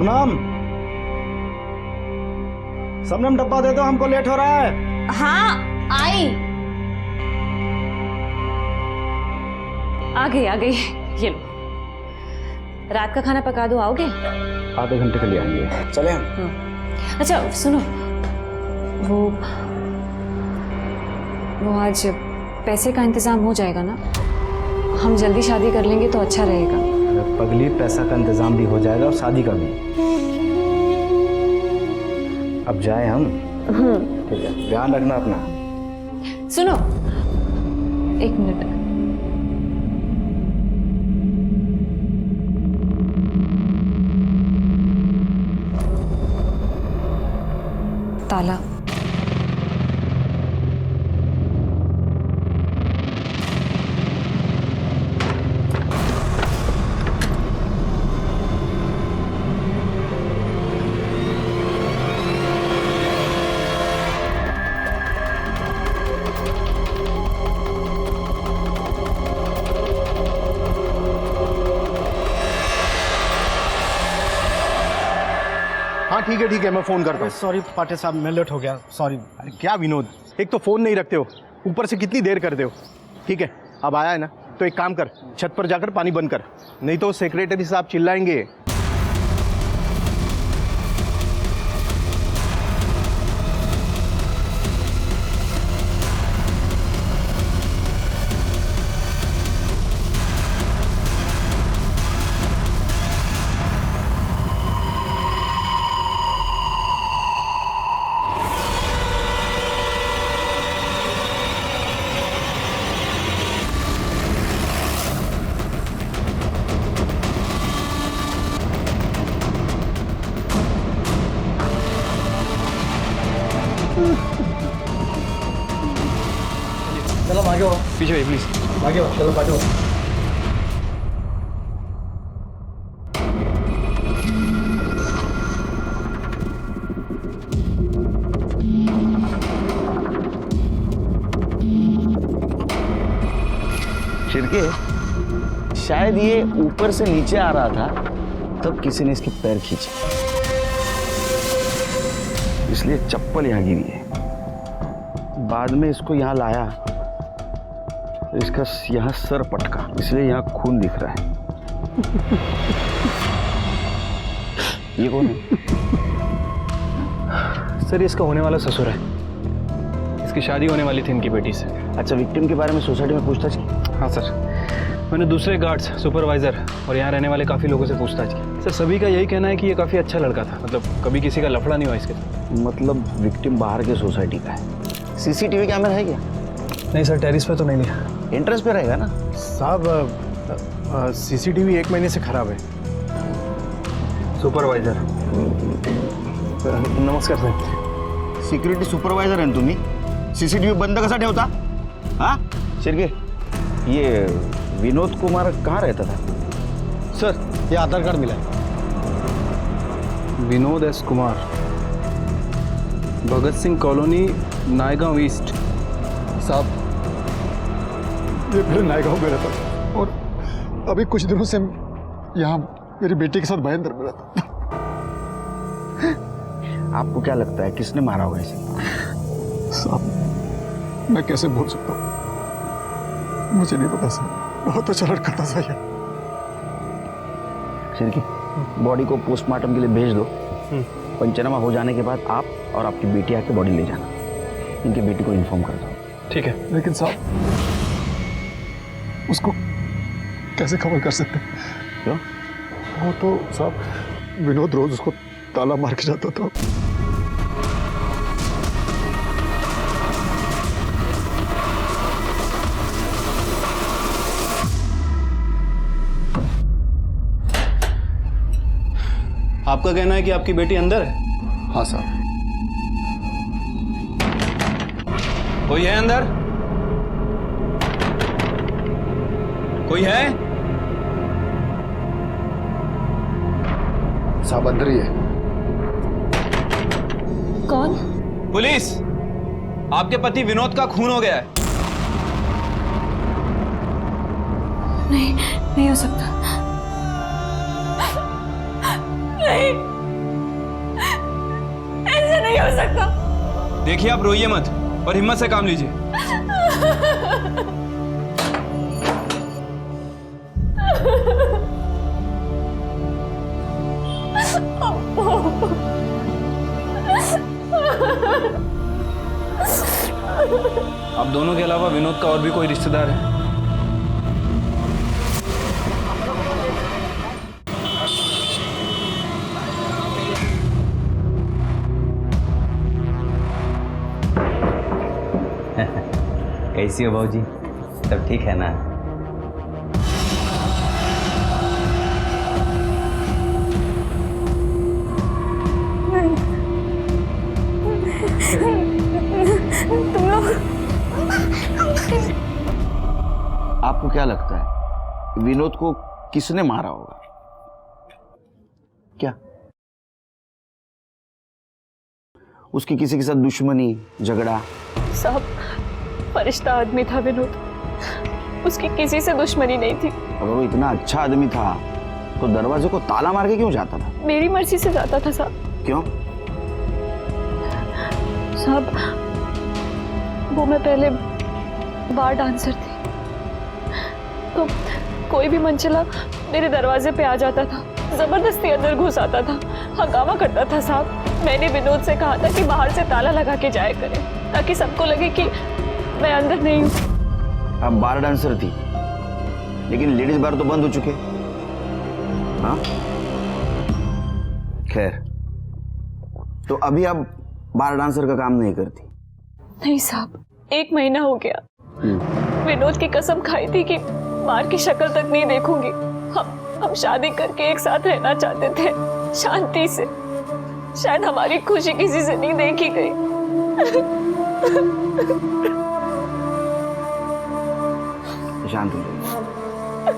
शबनम, शबनम डब्बा दे दो, हमको लेट हो रहा है। हाँ आई, आ गई। ये लो, रात का खाना पका दो, आओगे? आधे घंटे के लिए आएंगे, चले हम। अच्छा सुनो, वो आज पैसे का इंतजाम हो जाएगा ना? हम जल्दी शादी कर लेंगे तो अच्छा रहेगा। पगली, पैसा का इंतजाम भी हो जाएगा और शादी का भी। अब जाए हम? ठीक है, ध्यान रखना अपना। सुनो, एक मिनट। ताला। हाँ ठीक है, मैं फोन करता हूँ। सॉरी पाटे साहब, मैं लेट हो गया, सॉरी। अरे क्या विनोद, एक तो फोन नहीं रखते हो, ऊपर से कितनी देर करते हो। ठीक है, अब आया है ना, तो एक काम कर, छत पर जाकर पानी बंद कर, नहीं तो सेक्रेटरी साहब चिल्लाएंगे। चलो आगे हो, पीछे भाई प्लीज, आगे हो, चलो आगे हो। शिरके, शायद ये ऊपर से नीचे आ रहा था, तब किसी ने इसके पैर खींचे, इसलिए चप्पल यहां गिरी है। बाद में इसको यहां लाया तो इसका यहां सर पटका, इसलिए यहां खून दिख रहा है। ये कौन है? सर ये इसका होने वाला ससुर है, इसकी शादी होने वाली थी इनकी बेटी से। अच्छा, विक्टिम के बारे में सोसाइटी में पूछताछ की? हाँ सर, मैंने दूसरे गार्ड्स, सुपरवाइजर और यहाँ रहने वाले काफ़ी लोगों से पूछताछ की। सर सभी का यही कहना है कि ये काफ़ी अच्छा लड़का था, मतलब कभी किसी का लफड़ा नहीं हुआ इसके साथ। मतलब विक्टिम बाहर के सोसाइटी का है। सीसीटीवी कैमरा है क्या? नहीं सर, टेरिस पे तो नहीं लिया। एंट्रेंस पे रहेगा ना? साहब सीसीटीवी 1 महीने से खराब है। सुपरवाइजर, नमस्कार सर। सिक्युरिटी सुपरवायझर आहे ना तुम्ही? सीसीटीवी बंद कसा ठेवता? हाँ शिर्के, ये विनोद कुमार कहाँ रहता था? सर ये आधार कार्ड मिला है। Vinod S Kumar, Bhagat Singh colony, Naigaon east. साहब ये मेरे नायगांव में रहता था और अभी कुछ दिनों से यहाँ मेरी बेटी के साथ भयंकर में रहता। आपको क्या लगता है किसने मारा होगा इसे? साहब मैं कैसे बोल सकता हूँ, मुझे नहीं पता साहब, बहुत अच्छा लड़का था सही। शिर्के, बॉडी को पोस्टमार्टम के लिए भेज दो। पंचनामा हो जाने के बाद आप और आपकी बेटी आके बॉडी ले जाना। इनकी बेटी को इन्फॉर्म कर दो। ठीक है। लेकिन साहब उसको कैसे खबर कर सकते हैं? क्यों? वो तो साहब विनोद रोज उसको ताला मार के जाता था। आपका कहना है कि आपकी बेटी अंदर है? हाँ साहब। कोई है अंदर? कोई है? साहब अंदर ही है। कौन? पुलिस, आपके पति विनोद का खून हो गया है। नहीं, नहीं हो सकता। नहीं। नहीं हो सकता। देखिए आप रोइए मत और हिम्मत से काम लीजिए। आप दोनों के अलावा विनोद का और भी कोई रिश्तेदार है? कैसी हो भाजी? सब ठीक है ना? तुम लोग आपको क्या लगता है विनोद को किसने मारा होगा? क्या उसकी किसी के साथ दुश्मनी, झगड़ा? साहब, फरिश्ता आदमी था विनोद, उसकी किसी से दुश्मनी नहीं थी। अगर वो इतना अच्छा आदमी था तो दरवाजे को ताला मार के क्यों जाता था? मेरी मर्जी से जाता था साहब। क्यों? साहब, वो मैं पहले बार डांसर थी, तो कोई भी मनचला मेरे दरवाजे पे आ जाता था, जबरदस्ती अंदर घुस आता था, हंगामा करता था साहब। मैंने विनोद से कहा था कि बाहर से ताला लगा के जाया करे ताकि सबको लगे कि मैं अंदर नहीं हूँ। अब बार डांसर थी, लेकिन लेडीज बार तो बंद हो चुके। हाँ, खैर, तो अभी आप बार डांसर का काम नहीं करती? नहीं साहब, 1 महीना हो गया। विनोद की कसम खाई थी कि बार की शक्ल तक नहीं देखूंगी। हम शादी करके एक साथ रहना चाहते थे, शांति से। शायद हमारी खुशी किसी से नहीं देखी गई। शांत हो जाइए।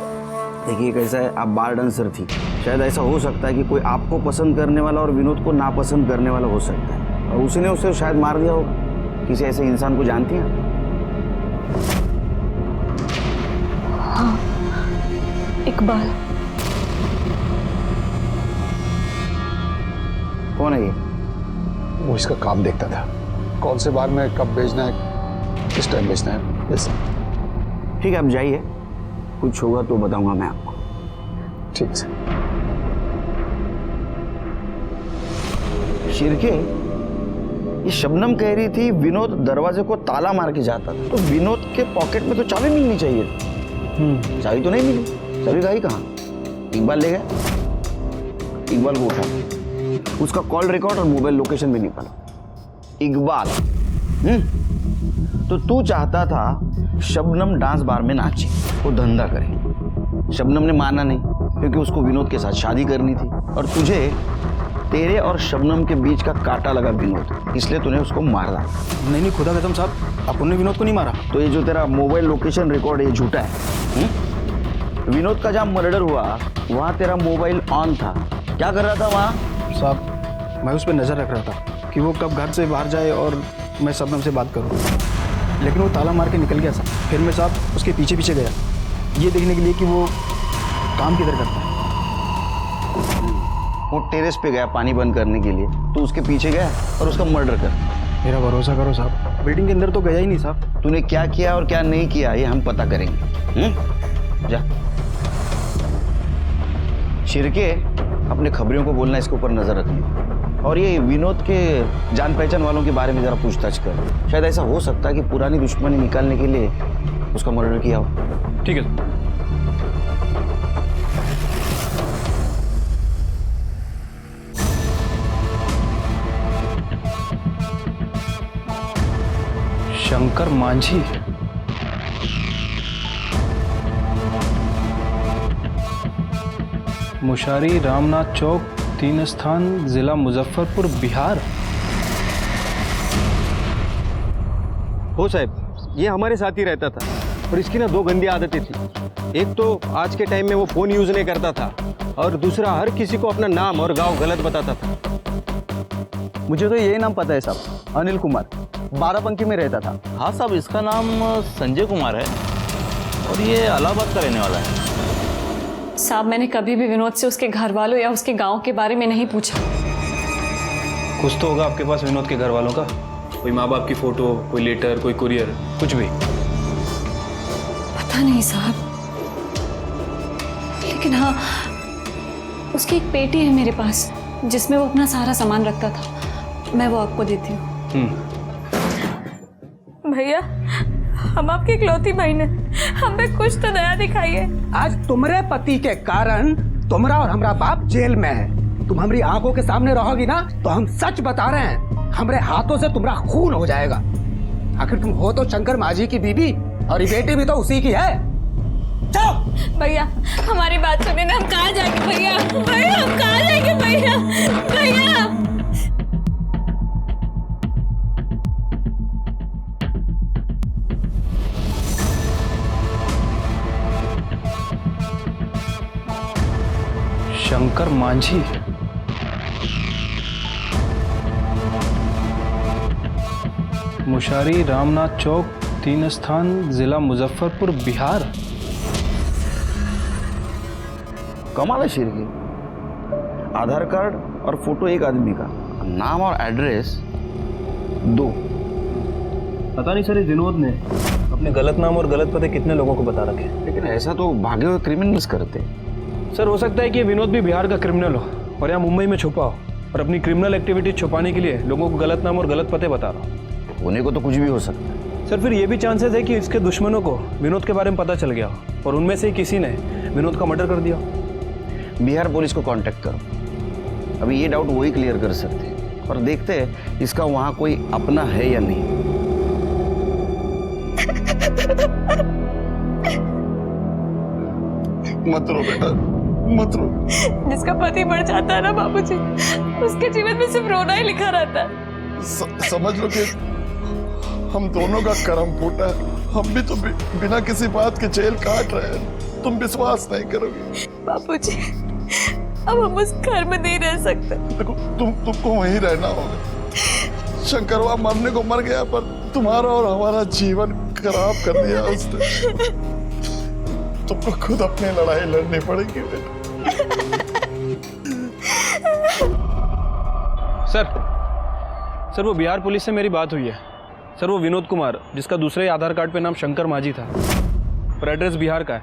देखिए कैसा है, आप बार डांसर थी, शायद ऐसा हो सकता है कि कोई आपको पसंद करने वाला और विनोद को नापसंद करने वाला हो सकता है, और उसने उसे शायद मार दिया होगा। किसी ऐसे इंसान को जानती हैं? हाँ, इकबाल। कौन है ये? वो इसका काम देखता था, कौन से बार में कब भेजना है, किस टाइम भेजना है। Yes sir. ठीक है, आप जाइए, कुछ होगा तो बताऊंगा मैं आपको। ठीक है। शिरके, ये शबनम कह रही थी विनोद दरवाजे को ताला मार के जाता था, तो विनोद के पॉकेट में तो चाबी मिलनी चाहिए थी। चाबी तो नहीं मिली। चाबी गई कहाँ? इकबाल ले गया। इकबाल को उठा, उसका कॉल रिकॉर्ड और मोबाइल लोकेशन भी निकाला। इकबाल, तो तू चाहता था शबनम डांस बार में नाचे, वो धंधा करे। शबनम ने माना नहीं क्योंकि उसको विनोद के साथ शादी करनी थी, और तुझे तेरे और शबनम के बीच का कांटा लगा विनोद, इसलिए तूने उसको मार डाला। नहीं खुदा कसम साहब, अपन ने विनोद को नहीं मारा। तो ये जो तेरा मोबाइल लोकेशन रिकॉर्ड है, ये झूठा है। विनोद का जहाँ मर्डर हुआ वहाँ तेरा मोबाइल ऑन था, क्या कर रहा था वहाँ? साहब, मैं उस पर नज़र रख रहा था कि वो कब घर से बाहर जाए और मैं शबनम से बात करूँ, लेकिन वो ताला मार के निकल गया साहब। फिर मैं साहब उसके पीछे पीछे गया, ये देखने के लिए कि वो काम किधर करता है। वो टेरेस पे गया पानी बंद करने के लिए, तो उसके पीछे गया और उसका मर्डर कर। मेरा भरोसा करो साहब, बिल्डिंग के अंदर तो गया ही नहीं साहब। तूने क्या किया और क्या नहीं किया ये हम पता करेंगे। जा शिरके, अपने खबरियों को बोलना, इसके ऊपर नजर रखिए, और ये विनोद के जान पहचान वालों के बारे में जरा पूछताछ कर। शायद ऐसा हो सकता है कि पुरानी दुश्मनी निकालने के लिए उसका मर्डर किया हो। ठीक है। शंकर मांझी, मुशारी रामनाथ चौक 3 स्थान, जिला मुजफ्फरपुर, बिहार। हो साहब, ये हमारे साथ ही रहता था, और इसकी ना 2 गंदी आदतें थी। एक तो आज के टाइम में वो फ़ोन यूज़ नहीं करता था, और दूसरा हर किसी को अपना नाम और गांव गलत बताता था। मुझे तो यही नाम पता है साहब, अनिल कुमार, बाराबंकी में रहता था। हाँ साहब, इसका नाम संजय कुमार है और ये इलाहाबाद का रहने वाला है। साहब, मैंने कभी भी विनोद से उसके घर वालों या उसके गांव के बारे में नहीं पूछा। कुछ तो होगा आपके पास विनोद के घर वालों का, कोई माँ बाप की फोटो, कोई लेटर, कोई कुरियर, कुछ भी। पता नहीं साहब, लेकिन हाँ, उसकी एक पेटी है मेरे पास जिसमें वो अपना सारा सामान रखता था। मैं वो आपको देती हूँ। भैया, हम आपकी इकलौती बहन है, हमें कुछ तो दया दिखाइए। आज तुम्हारे पति के कारण तुम्हारा और हमारा बाप जेल में है। तुम हमारी आंखों के सामने रहोगी ना तो हम सच बता रहे हैं, हमारे हाथों से तुम्हारा खून हो जाएगा। आखिर तुम हो तो शंकर माझी की बीबी और ये बेटी भी तो उसी की है। चलो भैया, हमारी बात सुने ना, हम कहाँ जाएंगे भैया? भैया, हम कहाँ जाएंगे भैया? भैया, शंकर मांझी, मुशारी रामनाथ चौक 3 स्थान, जिला मुजफ्फरपुर, बिहार। कमाल है शेर की। आधार कार्ड और फोटो एक आदमी का, नाम और एड्रेस 2। पता नहीं सर, इस विनोद ने अपने गलत नाम और गलत पते कितने लोगों को बता रखे। लेकिन ऐसा तो भागे हुए क्रिमिनल्स करते। सर हो सकता है कि ये विनोद भी बिहार का क्रिमिनल हो और यहाँ मुंबई में छुपा हो और अपनी क्रिमिनल एक्टिविटी छुपाने के लिए लोगों को गलत नाम और गलत पते बता रहा हो। होने को तो कुछ भी हो सकता है। सर फिर ये भी चांसेस है कि इसके दुश्मनों को विनोद के बारे में पता चल गया हो और उनमें से किसी ने विनोद का मर्डर कर दिया। बिहार पुलिस को कांटेक्ट करो, अभी ये डाउट वही क्लियर कर सकते हैं। और देखते हैं इसका वहाँ कोई अपना है या नहीं। मत रो बेटा, मत रो। जिसका पति मर जाता है ना बाबूजी, उसके जीवन में सिर्फ रोना ही लिखा रहता है। समझ लो कि हम दोनों का कर्म फूटा है। हम भी तो बिना किसी बात के जेल काट रहे हैं। तुम विश्वास नहीं करोगे बाबूजी, अब हम उस घर में नहीं रह सकते। देखो, तुमको वहीं रहना होगा। शंकरवा मरने को मर गया, पर तुम्हारा और हमारा जीवन खराब कर दिया उसने। तुमको खुद अपनी लड़ाई लड़नी पड़ेगी बेटा। सर वो बिहार पुलिस से मेरी बात हुई है। सर वो विनोद कुमार, जिसका दूसरे आधार कार्ड पे नाम शंकर माझी था और एड्रेस बिहार का है।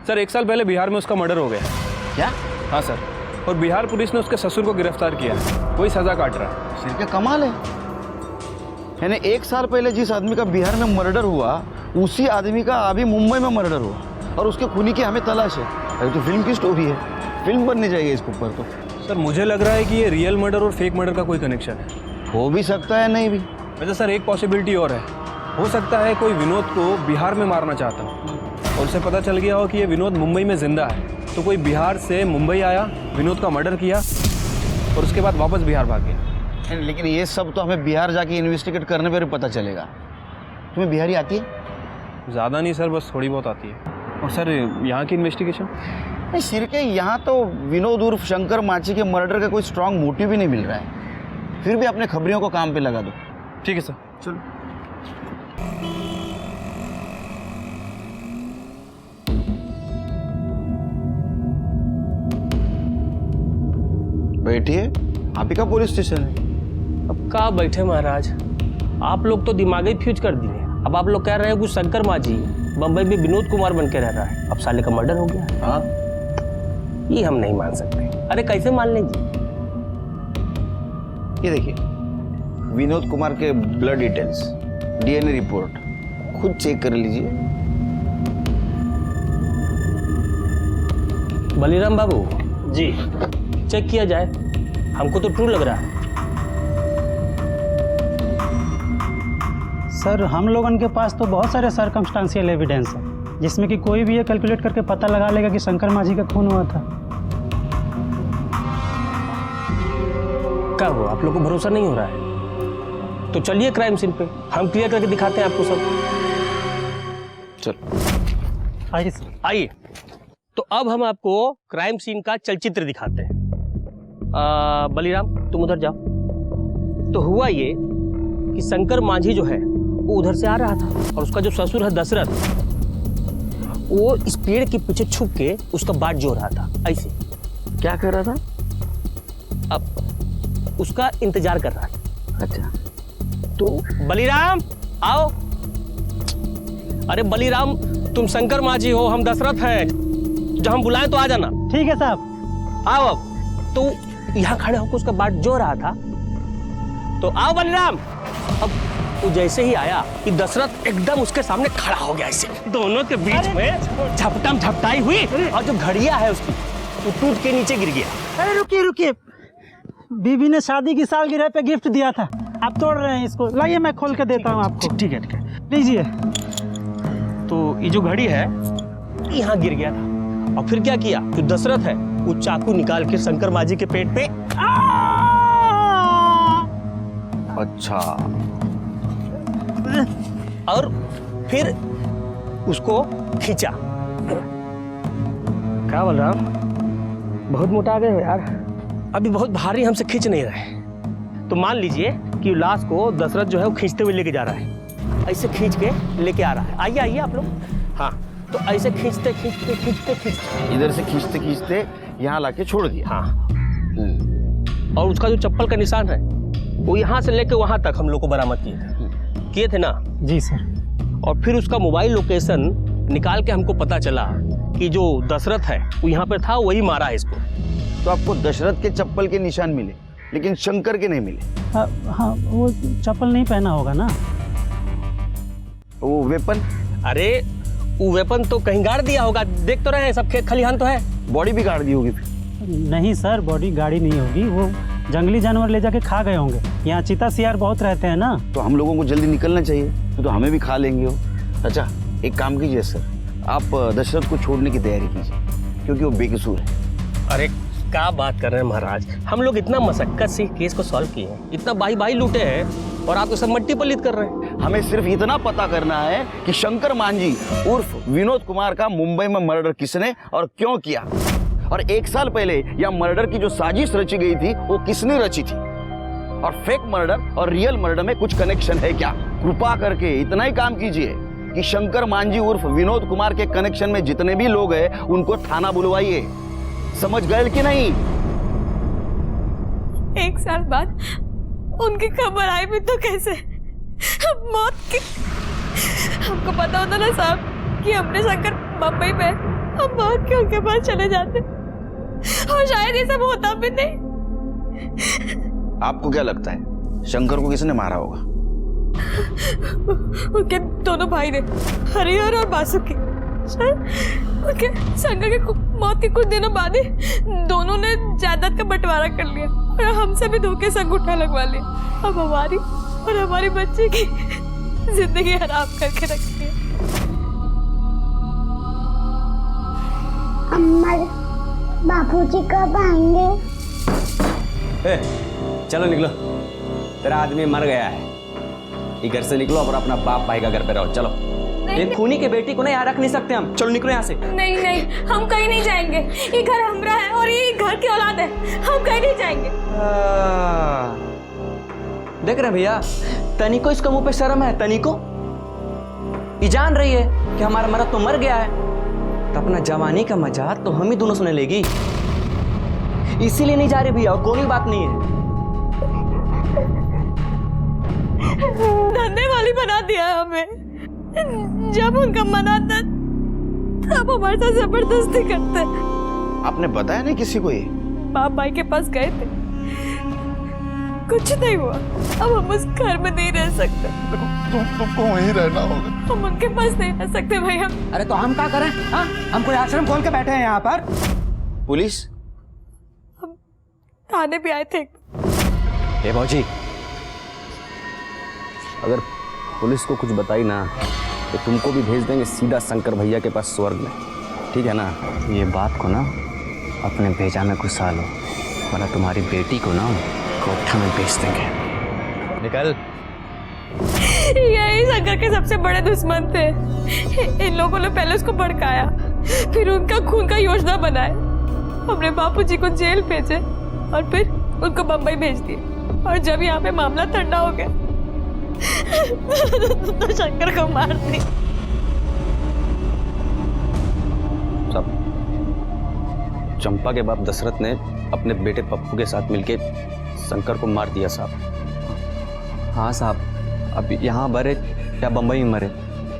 सर 1 साल पहले बिहार में उसका मर्डर हो गया। क्या? हाँ सर, और बिहार पुलिस ने उसके ससुर को गिरफ्तार किया है, वही सजा काट रहा है। सिर के कमाल है। यानी 1 साल पहले जिस आदमी का बिहार में मर्डर हुआ, उसी आदमी का अभी मुंबई में मर्डर हुआ और उसके खूनी की हमें तलाश है। अरे तो फिल्म की स्टोरी है, फिल्म बननी चाहिए इसके ऊपर तो। सर मुझे लग रहा है कि ये रियल मर्डर और फेक मर्डर का कोई कनेक्शन है। हो भी सकता है, नहीं भी। वैसे सर एक पॉसिबिलिटी और है, हो सकता है कोई विनोद को बिहार में मारना चाहता हो और उसे पता चल गया हो कि ये विनोद मुंबई में जिंदा है, तो कोई बिहार से मुंबई आया, विनोद का मर्डर किया और उसके बाद वापस बिहार भाग गया। लेकिन ये सब तो हमें बिहार जाके इन्वेस्टिगेट करने पर पता चलेगा। तुम्हें बिहारी आती है? ज़्यादा नहीं सर, बस थोड़ी बहुत आती है। और सर यहाँ की इन्वेस्टिगेशन? नहीं सिर के, यहाँ तो विनोद उर्फ शंकर माची के मर्डर का कोई स्ट्रांग मोटिव भी नहीं मिल रहा है। फिर भी अपने खबरियों को काम पे लगा दो। ठीक है सर, चलो। बैठिए, आप ही का पुलिस स्टेशन है। अब कहाँ बैठे महाराज, आप लोग तो दिमाग ही फ्यूज कर दिए। अब आप लोग कह रहे हैं कि शंकर माझी बम्बई में विनोद कुमार बन के रह रहा है, अब साले का मर्डर हो गया। हाँ, ये हम नहीं मान सकते। अरे कैसे मान लेंगे? ये देखिए, विनोद कुमार के ब्लड डिटेल्स, डीएनए रिपोर्ट खुद चेक कर लीजिए। बलीराम बाबू जी, चेक किया जाए, हमको तो ट्रू लग रहा है। सर हम लोगों के पास तो बहुत सारे सर्कमस्टांशियल एविडेंस है, जिसमें कि कोई भी ये कैलकुलेट करके पता लगा लेगा कि शंकर माझी का खून हुआ था। क्या हुआ, आप लोग को भरोसा नहीं हो रहा है? तो चलिए क्राइम सीन पे, हम क्लियर करके दिखाते हैं आपको सब। चलो आइए सर। आइए। तो अब हम आपको क्राइम सीन का चलचित्र दिखाते हैं। बलीराम तुम उधर जाओ। तो हुआ ये कि शंकर माझी जो है वो उधर से आ रहा था और उसका जो ससुर है दशरथ, वो इस पेड़ के पीछे छुप के उसका बाट जो रहा था। ऐसे क्या कर रहा था? अब उसका इंतजार कर रहा था। अच्छा, तो बलिराम आओ। अरे बलिराम, तुम शंकर माझी हो, हम दशरथ हैं, जब हम बुलाएं तो आ जाना। ठीक है साहब। आओ। अब तो यहाँ खड़े होकर उसका बाट जो रहा था, तो आओ बलिराम। अब वो जैसे ही आया कि दशरथ एकदम उसके सामने खड़ा हो गया, ऐसे दोनों के बीच में झपटम झपटाई हुई, और जो घड़िया है उसकी वो टूट के नीचे गिर गया। अरे रुकिए रुकिए, बीबी ने शादी की सालगिरह पे गिफ्ट दिया था, आप तोड़ रहे हैं इसको। लाइए मैं खोल के देता हूँ आपको। ठीक है ठीक है। लीजिए। तो ये जो घड़ी है यहाँ गिर गया था, और फिर क्या किया, जो दशरथ है वो चाकू निकाल के शंकर माझी के पेट पे। अच्छा, और फिर उसको खींचा। क्या बोल रहा हूँ, बहुत मोटा आ गए हो यार, अभी बहुत भारी हमसे खींच नहीं रहे। तो मान लीजिए कि लाश को दशरथ जो है वो खींचते हुए लेके जा रहा है, ऐसे खींच के लेके आ रहा है। आइए आइए आप लोग। हाँ, तो ऐसे खींचते खींचते खींचते खींचते इधर से खींचते खींचते यहाँ लाके छोड़ दिया। हाँ, और उसका जो चप्पल का निशान है वो यहाँ से लेके वहां तक हम लोग को बरामद किए थे ना। जी सर। और फिर उसका मोबाइल लोकेशन निकाल के हमको पता चला कि जो दशरथ है वो यहाँ पर था, वही मारा है इसको। तो आपको दशरथ के चप्पल के निशान मिले, लेकिन शंकर के नहीं मिले। हाँ, वो चप्पल नहीं पहना होगा ना। वो वेपन? अरे वो वेपन तो कहीं गाड़ दिया होगा, देख तो रहे हैं, सब खेत खलिहान तो है। बॉडी भी गाड़ दी होगी फिर? नहीं सर, बॉडी गाड़ी नहीं होगी, वो जंगली जानवर ले जाके खा गए होंगे। यहाँ चीता सियार बहुत रहते हैं ना। तो हम लोगों को जल्दी निकलना चाहिए, तो हमें भी खा लेंगे वो। अच्छा, एक काम कीजिए सर, आप दशरथ को छोड़ने की तैयारी कीजिए, क्योंकि वो बेकसूर है। अरे क्या बात कर रहे हैं महाराज, हम लोग इतना मशक्कत से केस को सॉल्व किए हैं, इतना बाही बाही लूटे हैं, और आप तो सब मट्टी पलीत कर रहे हैं। हमें सिर्फ इतना पता करना है कि शंकर मांझी उर्फ विनोद कुमार का मुंबई में मर्डर किसने और क्यों किया, और 1 साल पहले यह मर्डर की जो साजिश रची गई थी वो किसने रची थी, और फेक मर्डर और रियल मर्डर में कुछ कनेक्शन है क्या। कृपा करके इतना ही काम कीजिए कि शंकर मांझी उर्फ विनोद कुमार के कनेक्शन में जितने भी लोग हैं उनको थाना बुलवाइए। समझ गए कि नहीं? 1 साल बाद उनकी खबर आई भी तो कैसे, मौत की। हमको पता होता ना साहब कि हमने शंकर मुंबई में, हम भाग के उनके पास चले जाते, और शायद ये सब होता भी नहीं। आपको क्या लगता है शंकर को किसने मारा होगा? उनके दोनों भाई ने, हरिहर और बासुकी। उनके शंकर के मौत के कुछ दिनों बाद ही दोनों ने जायदाद का बंटवारा कर लिया, और हमसे भी धोखे से अंगूठा लगवा लिया। अब हमारी और हमारी बच्ची की जिंदगी हराम करके रखी है। अम्मा, बापूजी कब आएंगे? चलो निकलो, तेरा आदमी मर गया है, ये घर से निकलो और अपना बाप भाई का घर पे रहो। चलो। एक खूनी के बेटी को ना यहाँ रख नहीं सकते हम, चलो निकलो यहाँ से। नहीं नहीं, हम कहीं नहीं जाएंगे, ये घर हमारा है और ये घर की औलाद है, हम कहीं नहीं जाएंगे। देख रहे भैया, तनिको इसका मुंह पे शर्म है, तनिको। ये जान रही है कि हमारा मर्द तो मर गया है, तो अपना जवानी का मजा तो हम ही दोनों सुने लेगी, इसीलिए नहीं जा रहे भैया, कोई बात नहीं है। धंधे वाली बना दिया हमें, जब उनका मन आता तब हमारे साथ जबरदस्ती करते। आपने बताया नहीं किसी को ये? बाप भाई के पास गए थे, कुछ नहीं हुआ। अब हम उस घर में नहीं रह सकते। तुमको वहीं रहना होगा। हम उनके पास नहीं रह सकते भैया। अरे तो हम क्या करें? हाँ, हम कोई आश्रम खोल के बैठे हैं यहाँ पर। पुलिस? हम थाने भी आए थे। ए भौजी, अगर पुलिस को कुछ बताई ना तो तुमको भी भेज देंगे सीधा शंकर भैया के पास स्वर्ग में, ठीक है ना? ये बात को ना अपने भेजा में घुसा लो, वरना तुम्हारी बेटी को ना कोठा में बेच देंगे। निकल। यही शंकर के सबसे बड़े दुश्मन थे। इन लोगों ने पहले उसको भड़काया, फिर उनका खून का योजना बनाया, हमने बापूजी को जेल भेजे और फिर उनको बम्बई भेज दिए। और जब यहाँ पे मामला ठंडा हो गया तो शंकर को मार दी। सब चंपा के बाप दशरथ ने अपने बेटे पप्पू के साथ मिलके शंकर को मार दिया साहब। हाँ साहब, अब यहाँ मरे या बम्बई में मरे,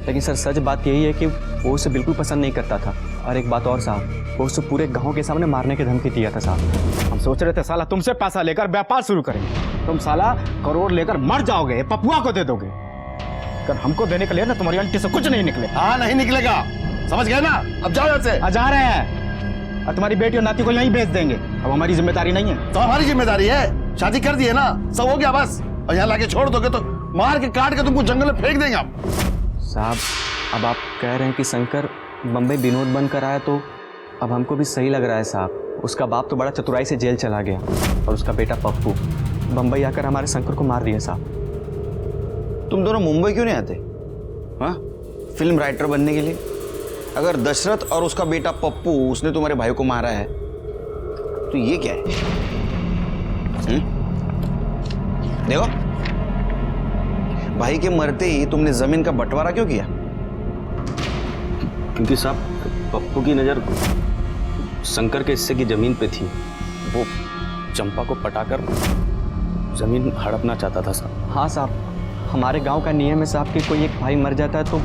लेकिन सर सच बात यही है कि वो उसे बिल्कुल पसंद नहीं करता था। और एक बात और साहब, वो उसे पूरे गांव के सामने मारने की धमकी दिया था साहब। हम सोच रहे थे साला तुमसे पैसा लेकर व्यापार शुरू करेंगे, तुम साला करोड़ लेकर मर जाओगे, पपुआ को दे दोगे। कर हमको देने के लिए ना तुम्हारी आंटी से कुछ नहीं निकले। हाँ नहीं निकलेगा, समझ गए ना? अब जाओ यहाँ से। जा रहे हैं, और तुम्हारी बेटी और नाती को यहीं भेज देंगे। अब हमारी जिम्मेदारी नहीं है। तो हमारी जिम्मेदारी है, शादी कर दी है ना, सब हो गया बस। और यहाँ लाके छोड़ दोगे तो मार के काट के तुमको जंगल में फेंक देंगे हम। साहब अब आप कह रहे हैं कि शंकर बम्बई विनोद बनकर आया, तो अब हमको भी सही लग रहा है साहब। उसका बाप तो बड़ा चतुराई से जेल चला गया और उसका बेटा पप्पू बम्बई आकर हमारे शंकर को मार दिया साहब। तुम दोनों मुंबई क्यों नहीं आते? हाँ, फिल्म राइटर बनने के लिए? अगर दशरथ और उसका बेटा पप्पू उसने तुम्हारे भाई को मारा है तो ये क्या है? देखो, भाई के मरते ही तुमने जमीन का बंटवारा क्यों किया? क्योंकि साहब पप्पू की नज़र शंकर के हिस्से की ज़मीन पे थी। वो चंपा को पटाकर ज़मीन हड़पना चाहता था साहब। हाँ साहब, हमारे गांव का नियम है साहब कि कोई एक भाई मर जाता है तो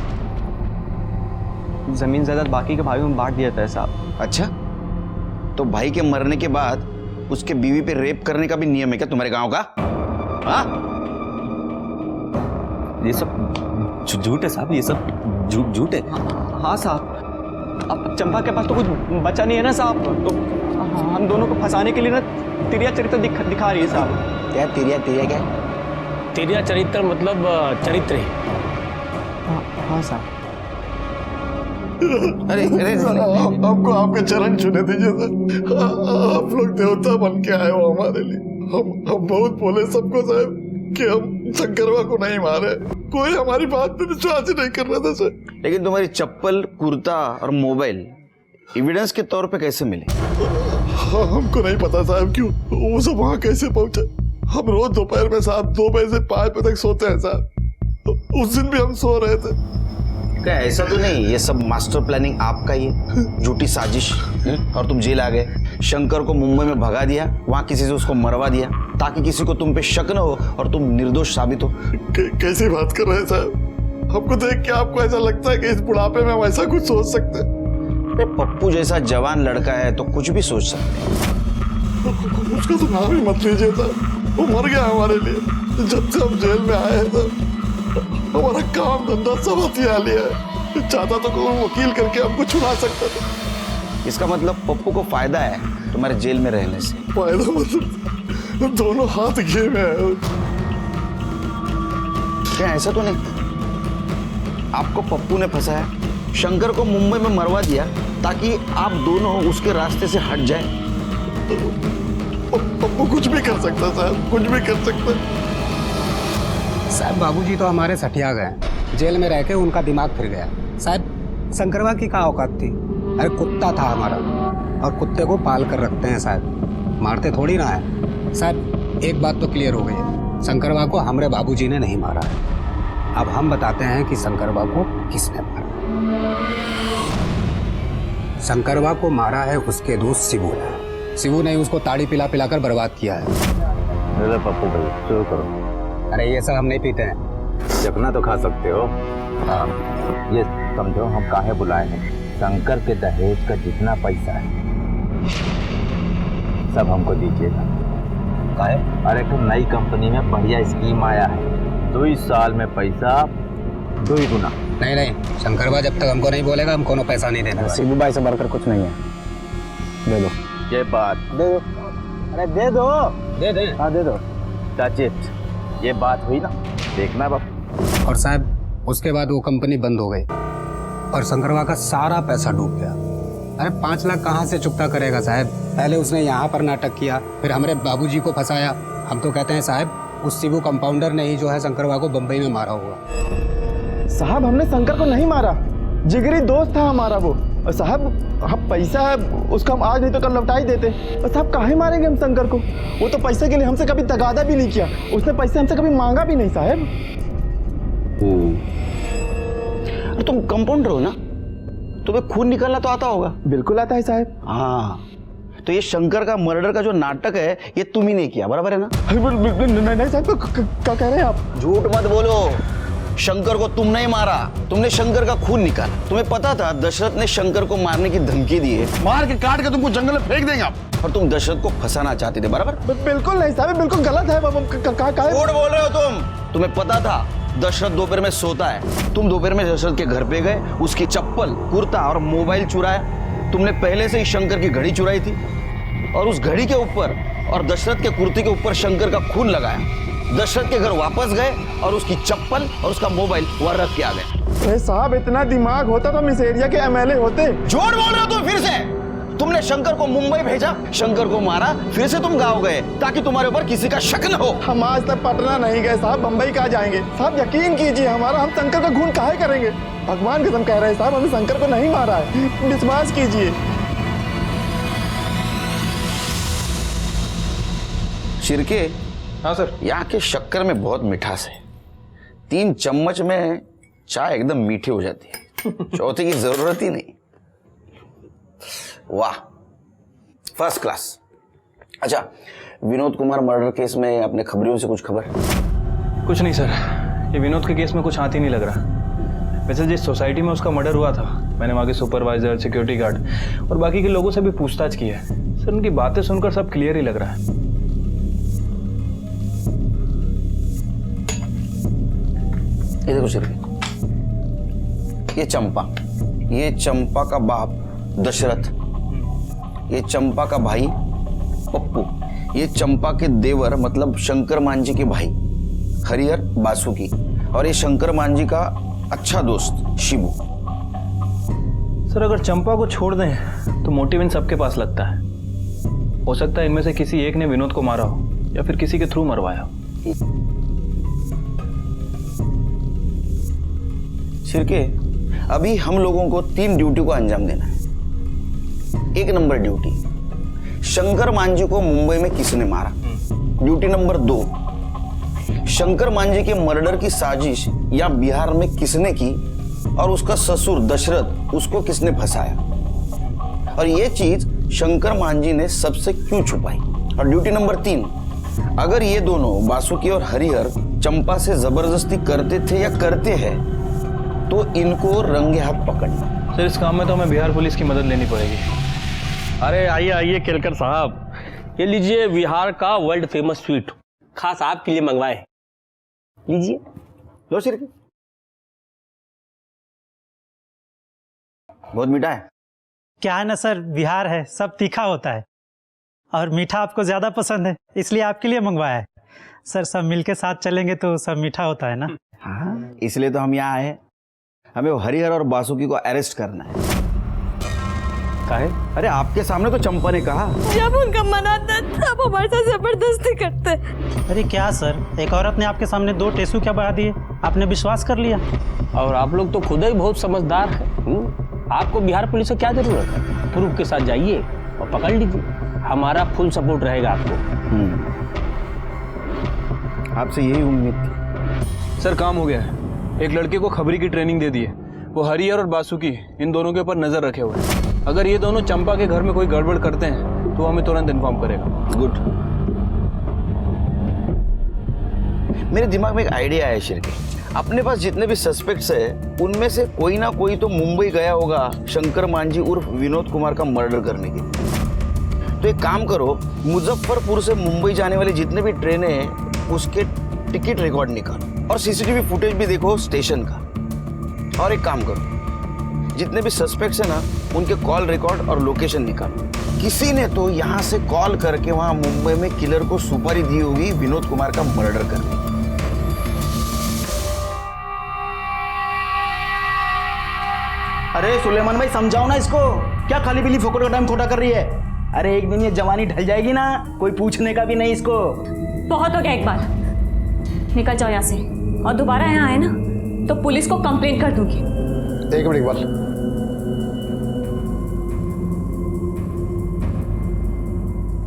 ज़मीन जायदाद बाकी के भाइयों में बांट दिया जाता है साहब। अच्छा, तो भाई के मरने के बाद उसके बीवी पे रेप करने का भी नियम है क्या तुम्हारे गांव का? हाँ, ये सब झूठ है साहब, ये सब झूठ है। हाँ साहब, अब चंपा के पास तो कुछ बचा नहीं है ना साहब, तो हम दोनों को फंसाने के लिए ना तिरिया चरित्र दिखा रही है साहब। क्या तिरिया क्या? तेरिया चरित्र मतलब चरित्र है। हाँ साहब। अरे हमको आपके चरण छूने दीजिए सर। आप लोग देवता बन के आए हो हमारे लिए। हम बहुत बोले सबको साहब कि हम शंकरवा को नहीं मारे, कोई हमारी बात पे विश्वास ही नहीं कर रहा था सर। लेकिन तुम्हारी चप्पल, कुर्ता और मोबाइल एविडेंस के तौर पे कैसे मिले? हमको नहीं पता साहब क्यों वो सब वहाँ कैसे पहुंचे। हम रोज दोपहर में साहब 2 बजे से 5 बजे तक सोते हैं साहब। उस दिन भी हम सो रहे थे। क्या ऐसा तो नहीं ये सब मास्टर प्लानिंग आपका ही है, झूठी साजिश? और तुम जेल आ गए, शंकर को मुंबई में भगा दिया, वहां किसी से उसको मरवा दिया ताकि किसी को तुम पे शक न हो और तुम निर्दोष साबित हो। कैसी बात कर रहे हैं साहब? हमको देख के आपको ऐसा लगता है कि इस बुढ़ापे में हम ऐसा कुछ सोच सकते हैं? पप्पू जैसा जवान लड़का है तो कुछ भी सोच सकते हैं। उसका तो नाम ही मत लीजिए साहब, वो मर गया हमारे लिए। जब से हम जेल में आए हैं साहब, हमारा काम धंधा सब हथिया लिया है। चाहता तो कोई वकील करके हमको छुड़ा सकता था। इसका मतलब पप्पू को फायदा है तुम्हारे जेल में रहने से? फायदा मतलब दोनों हाथ घे में है। क्या ऐसा तो नहीं आपको पप्पू ने फंसाया, शंकर को मुंबई में मरवा दिया ताकि आप दोनों उसके रास्ते से हट जाए? पप्पू कुछ भी कर सकता साहब, कुछ भी कर सकता। साहब बाबूजी तो हमारे सठिया गए, जेल में रह के उनका दिमाग फिर गया। साहब शंकरवा की क्या औकात थी? अरे कुत्ता था हमारा, और कुत्ते को पाल कर रखते हैं साहब, मारते थोड़ी ना है। साहब एक बात तो क्लियर हो गई है, शंकरवा को हमारे बाबूजी ने नहीं मारा है। अब हम बताते हैं कि शंकरवा को किसने मारा। शंकरवा को मारा है उसके दोस्त शिवू ने। शिवू ने उसको ताड़ी पिला पिलाकर बर्बाद किया है। पप्पू भाई शुरू करो। अरे ये सब हम नहीं पीते हैं। चखना तो खा सकते हो। हाँ, ये समझो हम काहे बुलाए हैं। शंकर के दहेज का जितना पैसा है सब हमको दीजिएगा। काहे? अरे एक नई कंपनी में बढ़िया स्कीम आया है, 2 साल में पैसा 2 गुना। नहीं, शंकरवा जब तक हमको नहीं बोलेगा हम कोनो पैसा नहीं देना। शिबू भाई से बढ़कर कुछ नहीं है, दे दो। ये बात दे दो। अरे दे दो। दे। हाँ दे दो। साजिद, ये बात हुई ना, देखना बाप। और साहब उसके बाद वो कंपनी बंद हो गई और शंकरवा का सारा पैसा डूब गया। अरे 5 लाख कहाँ से चुकता करेगा साहब? पहले उसने यहाँ पर नाटक किया, फिर हमारे बाबूजी को फंसाया। हम तो कहते हैं साहब उस शिबू कंपाउंडर ने ही जो है शंकरवा को बम्बई में मारा होगा। साहब हमने शंकर को नहीं मारा, जिगरी दोस्त था हमारा वो। और साहब हम पैसा है उसको हम आज नहीं तो कल लौटा ही देते। और साहब काहे मारेंगे हम शंकर को? वो तो पैसे के लिए हमसे कभी तगादा भी नहीं किया, उसने पैसे हमसे कभी मांगा भी नहीं साहब। तुम कंपाउंडर हो ना, तुम्हें खून निकालना तो आता होगा? बिल्कुल आता है साहब। हाँ, तो ये शंकर का मर्डर का जो नाटक है ये तुम ही ने किया, बराबर है ना? नहीं साहब, क्या कह रहे हैं आप? झूठ मत बोलो। शंकर को तुम नहीं मारा, तुमने शंकर का खून निकाला। तुम्हें पता था दशरथ ने शंकर को मारने की धमकी दी है, मार के काट के तुमको जंगल में फेंक देंगे आप। और तुम दशरथ को फंसाना चाहते थे, बराबर? बिल्कुल नहीं साहब, बिल्कुल गलत है। झूठ बोल रहे हो तुम। तुम्हें पता था दशरथ दोपहर में सोता है, तुम दोपहर में दशरथ के घर पे गए, उसकी चप्पल, कुर्ता और मोबाइल चुराया। तुमने पहले से ही शंकर की घड़ी चुराई थी और उस घड़ी के ऊपर और दशरथ के कुर्ते के ऊपर शंकर का खून लगाया। दशरथ के घर वापस गए और उसकी चप्पल और उसका मोबाइल वहां रख के आ गए। अरे साहब, इतना दिमाग होता तो हम इस एरिया के एमएलए होते। झूठ बोल रहे हो तुम फिर से। तुमने शंकर को मुंबई भेजा, शंकर को मारा, फिर से तुम गांव गए ताकि तुम्हारे ऊपर किसी का शक न हो। हम आज तक पटना नहीं गए साहब, बंबई कहाँ जाएंगे साहब? यकीन कीजिए हमारा, हम शंकर का खून काहे करेंगे? भगवान कसम कह रहे हैं साहब, हमने शंकर को नहीं मारा है, विश्वास कीजिए। शिरके, हाँ सर। यहाँ के शक्कर में बहुत मिठास है। 3 चम्मच में चाय एकदम मीठी हो जाती है, चौथे की जरूरत ही नहीं। वाह, फर्स्ट क्लास। अच्छा, विनोद कुमार मर्डर केस में अपने खबरियों से कुछ खबर? कुछ नहीं सर, ये विनोद के केस में कुछ हाथ ही नहीं लग रहा। वैसे जिस सोसाइटी में उसका मर्डर हुआ था, मैंने वहाँ के सुपरवाइजर, सिक्योरिटी गार्ड और बाकी के लोगों से भी पूछताछ की है सर। उनकी बातें सुनकर सब क्लियर ही लग रहा है। ये देखो शिरके, ये चंपा का बाप दशरथ, ये चंपा का भाई पप्पू, ये चंपा के देवर मतलब शंकर मांझी के भाई हरिहर बासुकी, और ये शंकर मांझी का अच्छा दोस्त शिबू। सर अगर चंपा को छोड़ दें तो मोटिव इन सबके पास लगता है। हो सकता है इनमें से किसी एक ने विनोद को मारा हो या फिर किसी के थ्रू मरवाया हो। शिरके, अभी हम लोगों को 3 ड्यूटी को अंजाम देना है। 1 नंबर ड्यूटी, शंकर मांझी को मुंबई में किसने मारा। ड्यूटी नंबर 2, शंकर मांझी के मर्डर की साजिश या बिहार में किसने की और उसका ससुर दशरथ उसको किसने फंसाया, और ये चीज शंकर मांझी ने सबसे क्यों छुपाई। और ड्यूटी नंबर 3, अगर ये दोनों बासुकी और हरिहर चंपा से जबरदस्ती करते थे या करते हैं तो इनको रंगे हाथ पकड़ना। सर इस काम में तो हमें बिहार पुलिस की मदद लेनी पड़ेगी। अरे आइए आइए केलकर साहब, ये लीजिए बिहार का वर्ल्ड फेमस स्वीट, खास आपके लिए मंगवाए, लीजिए। लो सिर्फ, बहुत मीठा है। क्या है ना सर, बिहार है, सब तीखा होता है और मीठा आपको ज़्यादा पसंद है, इसलिए आपके लिए मंगवाया है। सर सब मिलके साथ चलेंगे तो सब मीठा होता है ना। हाँ, इसलिए तो हम यहाँ आए। हमें हरिहर और बासुकी को अरेस्ट करना है। काहे? अरे आपके सामने तो चंपा ने कहा। जब उनका मन आता है तब हमारे साथ जबरदस्ती करते हैं। अरे क्या सर, एक औरत ने आपके सामने 2 टेसू क्या बढ़ा दिए, आपने विश्वास कर लिया। और आप लोग तो खुद ही बहुत समझदार हैं। आपको बिहार पुलिस से क्या जरूरत है? प्रूफ के साथ जाइए और पकड़ लीजिए, हमारा फुल सपोर्ट रहेगा आपको। आपसे यही उम्मीद थी। सर काम हो गया है। एक लड़के को खबरी की ट्रेनिंग दे दी है, वो हरिहर और बासुकी इन दोनों के ऊपर नजर रखे हुए हैं। अगर ये दोनों चंपा के घर में कोई गड़बड़ करते हैं तो हमें तुरंत इन्फॉर्म करेगा। गुड। मेरे दिमाग में एक आइडिया है शिरके, अपने पास जितने भी सस्पेक्ट्स है उनमें से कोई ना कोई तो मुंबई गया होगा शंकर मांझी उर्फ विनोद कुमार का मर्डर करने के लिए। तो एक काम करो, मुजफ्फरपुर से मुंबई जाने वाली जितने भी ट्रेनें हैं उसके टिकट रिकॉर्ड निकालो और सीसीटीवी फुटेज भी देखो स्टेशन का। और एक काम करो, जितने भी सस्पेक्ट्स हैं ना उनके कॉल रिकॉर्ड और लोकेशन निकालो। किसी ने तो यहाँ से कॉल करके वहां मुंबई में किलर को सुपारी दी होगी विनोद कुमार का मर्डर करने। अरे सुलेमान भाई समझाओ ना इसको, क्या खाली बिली फोकट का टाइम खोटा कर रही है। अरे एक दिन ये जवानी ढल जाएगी ना, कोई पूछने का भी नहीं इसको। बहुत हो गया, एक बार निकल जाओ यहाँ से, और दोबारा यहाँ आए ना तो पुलिस को कंप्लेंट कर दूंगी। एक मिनट इकबाल,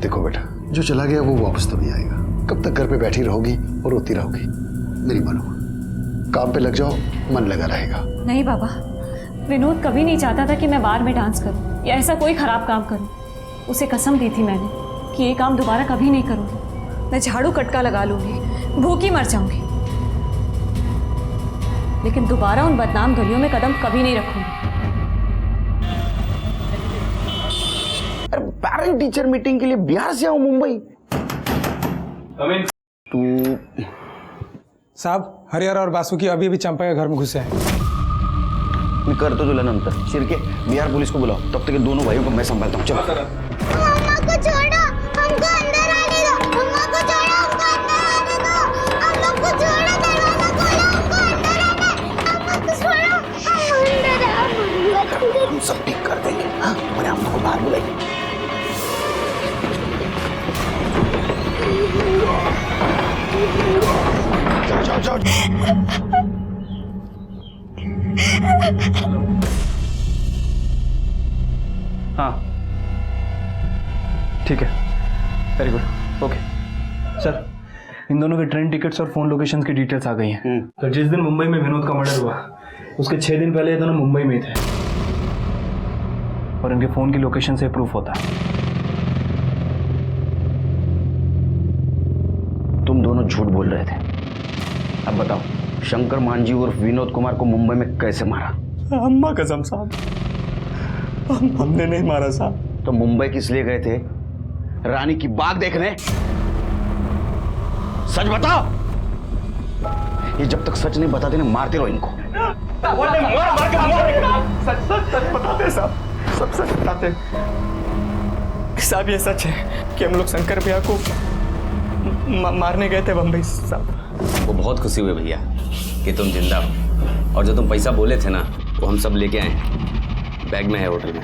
देखो बेटा, जो चला गया वो वापस तो नहीं आएगा। कब तक घर पे बैठी रहोगी और रोती रहोगी? मेरी मानो, काम पे लग जाओ, मन लगा रहेगा। नहीं बाबा, विनोद कभी नहीं चाहता था कि मैं बार में डांस करूं या ऐसा कोई खराब काम करूं। उसे कसम दी थी मैंने कि ये काम दोबारा कभी नहीं करूँगी। मैं झाड़ू कटका लगा लूँगी, भूखी मर जाऊँगी, लेकिन दोबारा उन बदनाम गलियों में कदम कभी नहीं रखूँगी। अरे पेरेंट टीचर मीटिंग के लिए बिहार से आऊं मुंबई। तू साहब, हरिहर और बासुकी अभी अभी चंपा के घर में घुसे हैं। मैं करतो तुला नंतर। शिर्के, बिहार पुलिस को बुलाओ, तब तक ये दोनों भाइयों को मैं संभालता हूँ। चलो। मम्मा को छोड़ो, हमको अंदर आने दो। मम्मा को छोड़ो, हमको अंदर आने दो। हम लोग को छोड़ो, दरवाजा खोलो, हमको अंदर आना है। मम्मा को छोड़ो, हम अंदर आ। हम सब ठीक कर देंगे। हाँ, तुम्हारे अम्मा को बाहर बुलाइए। जाओ जाओ जाओ। हाँ ठीक है, वेरी गुड, ओके सर। इन दोनों के ट्रेन टिकट्स और फोन लोकेशंस की डिटेल्स आ गई हैं। तो जिस दिन मुंबई में विनोद का मर्डर हुआ उसके 6 दिन पहले ये दोनों मुंबई में थे और इनके फोन की लोकेशन से प्रूफ होता है। तुम दोनों झूठ बोल रहे थे। अब बताओ, शंकर मांझी उर्फ विनोद कुमार को मुंबई में कैसे मारा? अम्मा कसम साहब, हमने नहीं मारा साहब। तो मुंबई किस लिए गए थे? रानी की बाग देखने? सच बताओ। ये जब तक सच नहीं बताते ना, मारते रहो इनको। सच बताते साहब, सब सच बताते साहब। ये सच है कि हम लोग शंकर भैया को मारने गए थे बम्बई साहब। वो बहुत खुशी हुई भैया कि तुम जिंदा हो, और जो तुम पैसा बोले थे ना वो हम सब लेके आए, बैग में है होटल में।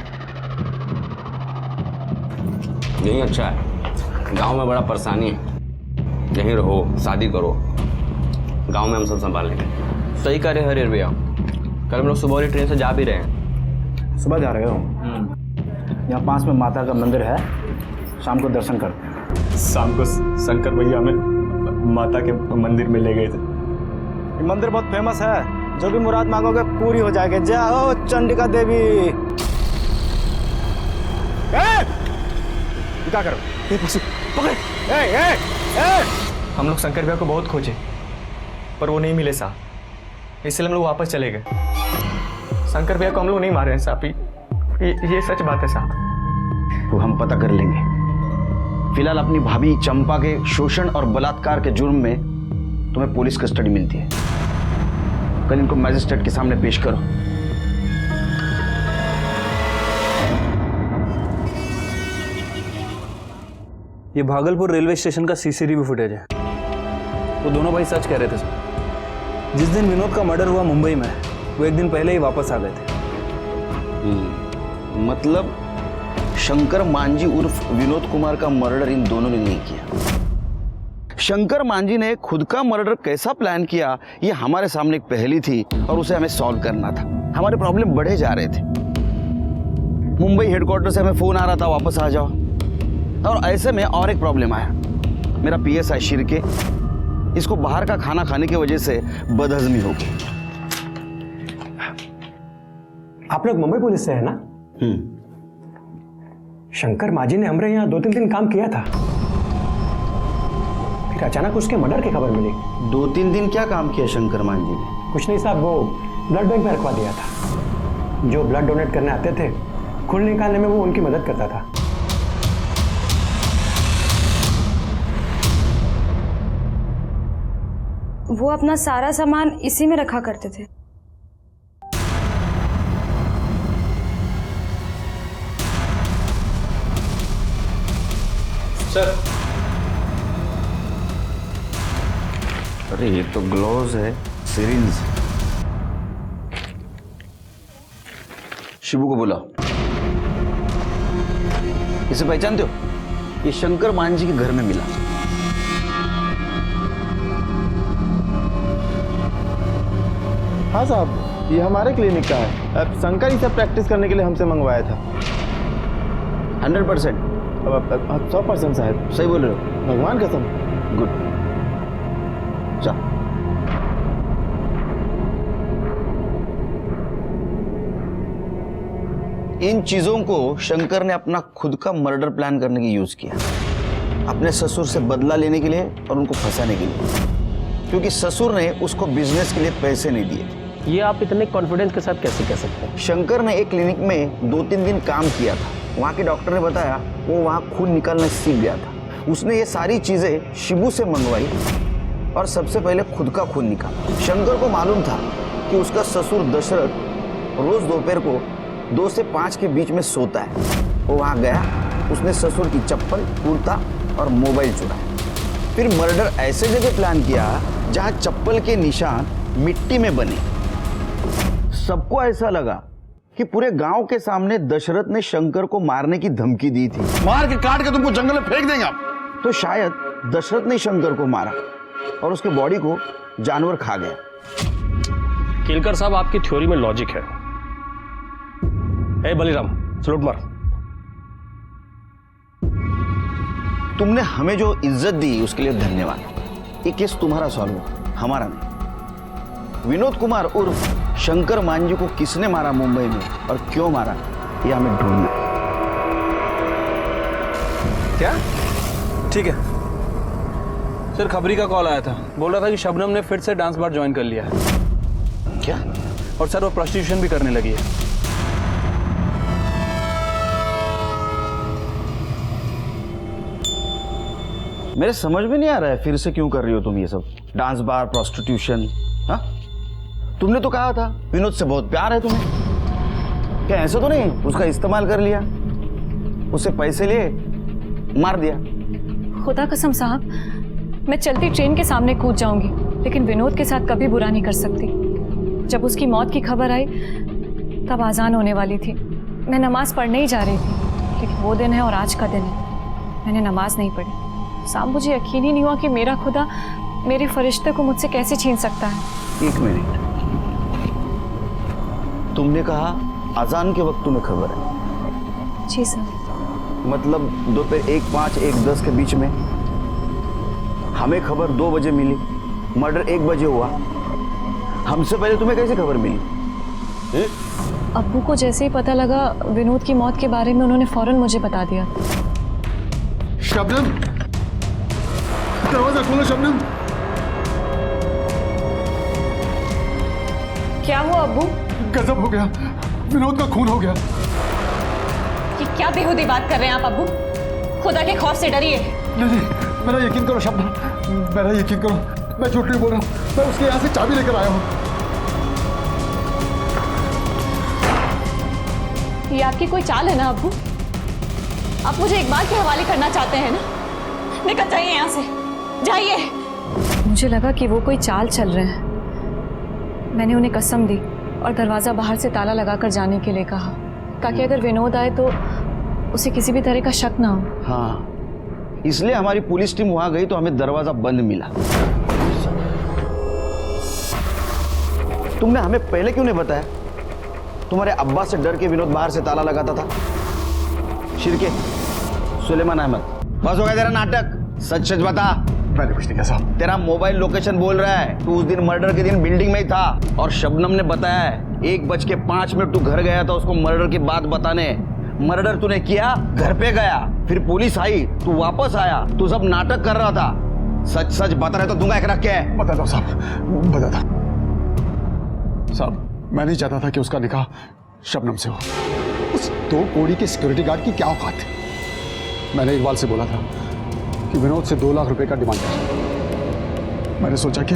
यही अच्छा है, गांव में बड़ा परेशानी है। यहीं रहो, शादी करो, गांव में हम सब संभाल लेंगे। सही कह रहे हरिहर भैया, कल हम लोग सुबह वाली ट्रेन से जा भी रहे हैं। सुबह जा रहे हो? यहाँ पास में माता का मंदिर है, शाम को दर्शन कर। शाम को शंकर भैया हमें माता के मंदिर में ले गए थे। ये मंदिर बहुत फेमस है, जो भी मुराद मांगोगे पूरी हो जाएगी। जय हो चंडिका देवी। क्या करो? पकड़। हम लोग शंकर भैया को बहुत खोजे पर वो नहीं मिले साहब, इसलिए हम लोग वापस चले गए। शंकर भैया को हम लोग नहीं मारे हैं साहब, ये सच बात है साहब। वो हम पता कर लेंगे। फिलहाल अपनी भाभी चंपा के शोषण और बलात्कार के जुर्म में तुम्हें पुलिस कस्टडी मिलती है। कल इनको मैजिस्ट्रेट के सामने पेश करो। ये भागलपुर रेलवे स्टेशन का सीसीटीवी फुटेज है। वो दोनों भाई सच कह रहे थे सर। जिस दिन विनोद का मर्डर हुआ मुंबई में, वो एक दिन पहले ही वापस आ गए थे। मतलब शंकर मांझी उर्फ विनोद कुमार का मर्डर इन दोनों ने नहीं किया। शंकर मांझी ने खुद का मर्डर कैसा प्लान किया, ये हमारे सामने एक पहेली थी और उसे हमें सॉल्व करना था। हमारे प्रॉब्लम बढ़े जा रहे थे। मुंबई हेडक्वार्टर से हमें फोन आ रहा था वापस आ जाओ, और ऐसे में और एक प्रॉब्लम आया। मेरा पीएसआई शिर्के, इसको बाहर का खाना खाने की वजह से बदहजमी हो गई। आप लोग मुंबई पुलिस से है ना? शंकर मांझी ने हमारे यहाँ 2-3 दिन काम किया था, फिर अचानक उसके मर्डर की खबर मिली। 2-3 दिन क्या काम किया शंकर मांझी ने? कुछ नहीं साहब, वो ब्लड बैंक में रखवा दिया था। जो ब्लड डोनेट करने आते थे, खून निकालने में वो उनकी मदद करता था। वो अपना सारा सामान इसी में रखा करते थे। सर, अरे ये तो ग्लोव्स है, सिरिंज। शिबू को बुलाओ। इसे पहचानते हो? ये शंकर मांझी के घर में मिला। हाँ साहब, ये हमारे क्लिनिक का है। अब शंकर इसे प्रैक्टिस करने के लिए हमसे मंगवाया था। 100%? 100% साहब। सही बोल रहे हो? भगवान कसम। गुड। चल। इन चीजों को शंकर ने अपना खुद का मर्डर प्लान करने की यूज किया, अपने ससुर से बदला लेने के लिए और उनको फंसाने के लिए, क्योंकि ससुर ने उसको बिजनेस के लिए पैसे नहीं दिए। ये आप इतने कॉन्फिडेंस के साथ कैसे कह सकते हैं? शंकर ने एक क्लिनिक में 2-3 दिन काम किया था। वहाँ के डॉक्टर ने बताया वो वहाँ खून निकालना सीख गया था। उसने ये सारी चीजें शिबू से मंगवाई और सबसे पहले खुद का खून निकाला। शंकर को मालूम था कि उसका ससुर दशरथ रोज दोपहर को 2 से 5 के बीच में सोता है। वो वहाँ गया, उसने ससुर की चप्पल, कुर्ता और मोबाइल चुराया। फिर मर्डर ऐसे जगह प्लान किया जहाँ चप्पल के निशान मिट्टी में बने। सबको ऐसा लगा कि पूरे गांव के सामने दशरथ ने शंकर को मारने की धमकी दी थी। मार के काट के तुमको जंगल में फेंक देंगे आप। तो शायद दशरथ ने शंकर को मारा और उसके बॉडी को जानवर खा गया। केलकर साहब, आपकी थ्योरी में लॉजिक है। ए बलिराम, सलूट मार। तुमने हमें जो इज्जत दी उसके लिए धन्यवाद। ये केस तुम्हारा सॉल्व हुआ, हमारा नहीं। विनोद कुमार उर्फ शंकर मांझी को किसने मारा मुंबई में और क्यों मारा, ये हमें ढूंढना है। क्या? ठीक है सर, खबरी का कॉल आया था, बोल रहा था कि शबनम ने फिर से डांस बार ज्वाइन कर लिया है। क्या? और सर वो प्रोस्टिट्यूशन भी करने लगी है। मेरे समझ में नहीं आ रहा है फिर से क्यों कर रही हो तुम ये सब, डांस बार, प्रोस्टिट्यूशन। हाँ, तुमने तो कहा था विनोद से बहुत प्यार है तुम्हें। क्या ऐसा तो नहीं उसका इस्तेमाल कर लिया, उससे पैसे लिए मार दिया? खुदा कसम साहब, मैं चलती ट्रेन के सामने कूद जाऊंगी, लेकिन विनोद के साथ कभी बुरा नहीं कर सकती। जब उसकी मौत की खबर आई तब आज़ान होने वाली थी। मैं नमाज पढ़ने ही जा रही थी, लेकिन वो दिन है और आज का दिन है, मैंने नमाज नहीं पढ़ी। साहब, मुझे यकीन ही नहीं हुआ कि मेरा खुदा मेरे फरिश्ते को मुझसे कैसे छीन सकता है। 1 मिनट, तुमने कहा अजान के वक्त तुम्हें खबर है? जी सर। मतलब दोपहर 1:05, 1:10 के बीच में? हमें खबर 2 बजे मिली, मर्डर 1 बजे हुआ। हमसे पहले तुम्हें कैसे खबर मिली? अब्बू को जैसे ही पता लगा विनोद की मौत के बारे में, उन्होंने फौरन मुझे बता दिया। शबनम, दरवाजा खोलो शबनम। क्या हुआ अब्बू? गजब हो गया, विनोद का खून हो गया। ये क्या बेहुदी बात कर रहे हैं आप अब्बू? खुदा के खौफ से डरिए। नहीं, मेरा यकीन करो शबनम, मेरा यकीन करो, मैं झूठ नहीं बोल रहा हूँ। मैं उसके यहाँ से चाबी लेकर आया हूँ। ये आपकी कोई चाल है ना अब्बू? आप मुझे इकबाल के हवाले करना चाहते हैं ना? निकल जाइए यहाँ से, जाइए। मुझे लगा कि वो कोई चाल चल रहे हैं। मैंने उन्हें कसम दी और दरवाज़ा बाहर से ताला लगाकर जाने के लिए कहा, ताकि अगर विनोद आए तो उसे किसी भी तरह का शक ना हो। हाँ, इसलिए हमारी पुलिस टीम वहां गई तो हमें दरवाजा बंद मिला। तुमने हमें पहले क्यों नहीं बताया? तुम्हारे अब्बा से डर के विनोद बाहर से ताला लगाता था। शिरके, सुलेमान अहमद, बस हो गया तेरा नाटक। सच सच बता। मैंने कुछ नहीं कहा साहब। तेरा मोबाइल लोकेशन बोल रहा है तू उस दिन मर्डर के दिन बिल्डिंग में ही था, और शबनम ने बताया है 1:05 तू घर गया था उसको मर्डर की बात बताने। मर्डर तूने किया, घर पे गया, फिर पुलिस आई, तू वापस आया, तू सब नाटक कर रहा था। सच सच बता रहे तो दूंगा एक रख के। बता दो साहब, बता दो साहब। मैं नहीं चाहता था कि उसका निकाह शबनम से हो। उस 2 कौड़ी के सिक्योरिटी गार्ड की क्या औकात थी। मैंने इकबाल से बोला था कि विनोद से 2 लाख रुपए का डिमांड कर। मैंने सोचा कि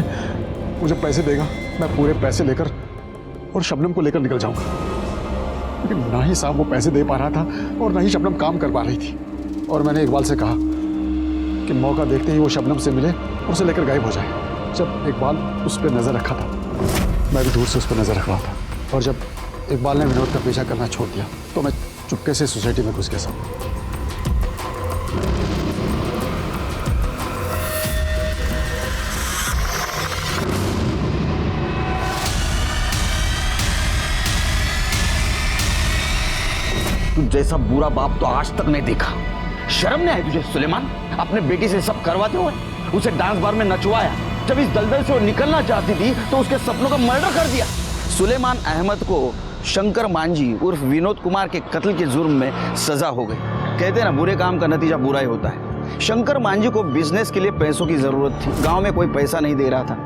मुझे पैसे देगा, मैं पूरे पैसे लेकर और शबनम को लेकर निकल जाऊंगा, लेकिन ना ही साहब वो पैसे दे पा रहा था और ना ही शबनम काम कर पा रही थी। और मैंने इकबाल से कहा कि मौका देखते ही वो शबनम से मिले और उसे लेकर गायब हो जाए। जब इकबाल उस पर नजर रखा था, मैं भी दूर से उस पर नजर रख रहा था, और जब इकबाल ने विनोद का पीछा करना छोड़ दिया तो मैं चुपके से सोसाइटी में घुस गया साहब। तू जैसा बुरा बाप तो आज तक नहीं देखा। शर्म नहीं आई तुझे सुलेमान? अपने बेटी से सब करवाते हुए उसे डांस बार में नचवाया। जब इस दलदल से वो निकलना चाहती थी तो उसके सपनों का मर्डर कर दिया। सुलेमान अहमद को शंकर मांझी उर्फ विनोद कुमार के कत्ल के जुर्म में सजा हो गई। कहते हैं ना, बुरे काम का नतीजा बुरा ही होता है। शंकर मांझी को बिजनेस के लिए पैसों की जरूरत थी, गांव में कोई पैसा नहीं दे रहा था,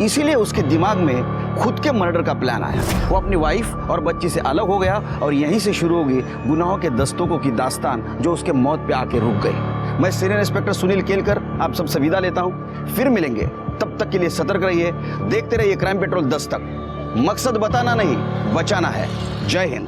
इसीलिए उसके दिमाग में खुद के मर्डर का प्लान आया। वो अपनी वाइफ और बच्ची से अलग हो गया और यहीं से शुरू होगी गुनाहों के दस्तकों की दास्तान जो उसके मौत पे आके रुक गई। मैं सीनियर इंस्पेक्टर सुनील केलकर आप सबसे विदा लेता हूँ, फिर मिलेंगे, तब तक के लिए सतर्क रहिए, देखते रहिए क्राइम पेट्रोल 10 तक। मकसद बताना नहीं, बचाना है। जय हिंद।